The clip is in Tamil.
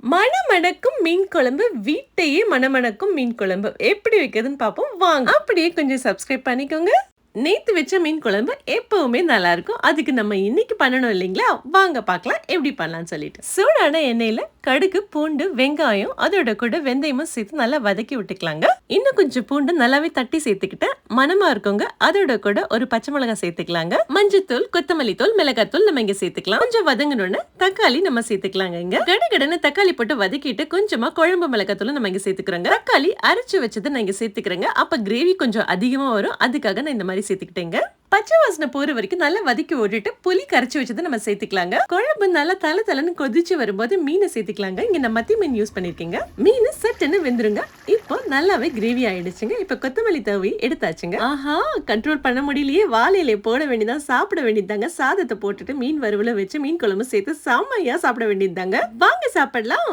மணமணக்கும் மீன் குழம்பு, வீட்டையே மணமணக்கும் மீன் குழம்பு எப்படி வைக்கிறதுன்னு பார்ப்போம் வாங்க. அப்படியே கொஞ்சம் சப்ஸ்கிரைப் பண்ணிக்கோங்க. நேத்து வச்ச மீன் குழம்பு எப்பவுமே நல்லா இருக்கும். அதுக்கு நம்ம இன்னைக்கு பண்ணணும் இல்லைங்களா? வாங்க பார்க்கலாம் எப்படி பண்ணலாம்னு சொல்லிட்டு. சூடான எண்ணெயில கடுகு, பூண்டு, வெங்காயம் அதோட கூட வெந்தயமும் சேர்த்து நல்லா வதக்கி விட்டுக்கலாங்க. இன்னும் கொஞ்சம் பூண்டு நல்லாவே தட்டி சேர்த்துக்கிட்டு மணமா இருக்குங்க. அதோட கூட ஒரு பச்சை மிளகாய் சேர்த்துக்கலாங்க. மஞ்சத்தூள், கொத்தமல்லி தூள், மிளகாத்தூள் நம்ம இங்க சேர்த்துக்கலாம். கொஞ்சம் வதங்கணும்னு தக்காளி நம்ம சேர்த்துக்கலாங்க. இங்க கடகடன்னு தக்காளி போட்டு வதக்கிட்டு கொஞ்சமா குழம்பு மிளகாத்தூள் நம்ம இங்க சேர்த்துக்கிறோங்க. தக்காளி அரைச்சு வச்சதை நான் இங்க சேர்த்துக்கிறேங்க. அப்ப கிரேவி கொஞ்சம் அதிகமா வரும். அதுக்காக நான் இந்த மாதிரி சேர்த்துக்கிட்டேங்க. பச்சை வாசனை போற வரைக்கும் நல்லா வதக்கி ஓட்டிட்டு புளி கரைச்சி வச்சதை நம்ம சேர்த்துக்கலாங்க. குழம்பு நல்லா தலை கொதிச்சு வரும்போது மீனை சேர்த்துக்கலாங்க. இங்க நான் மத்தி மீன் யூஸ் பண்ணிருக்கேங்க. மீன் சட்டுன்னு வெந்துருங்க. இப்போ நல்லாவே கிரேவி ஆயிடுச்சுங்க. இப்ப கொத்தமல்லி தவி எடுத்தாச்சுங்க. ஆஹா, கண்ட்ரோல் பண்ண முடியலையே, வாழையில போட வேண்டியதான், சாப்பிட வேண்டியதாங்க. சாதத்தை போட்டுட்டு மீன் வறுவல வச்சு மீன் குழம்பு சேர்த்து செம்மையா சாப்பிட வேண்டியதாங்க. வாங்க சாப்பிடலாம்.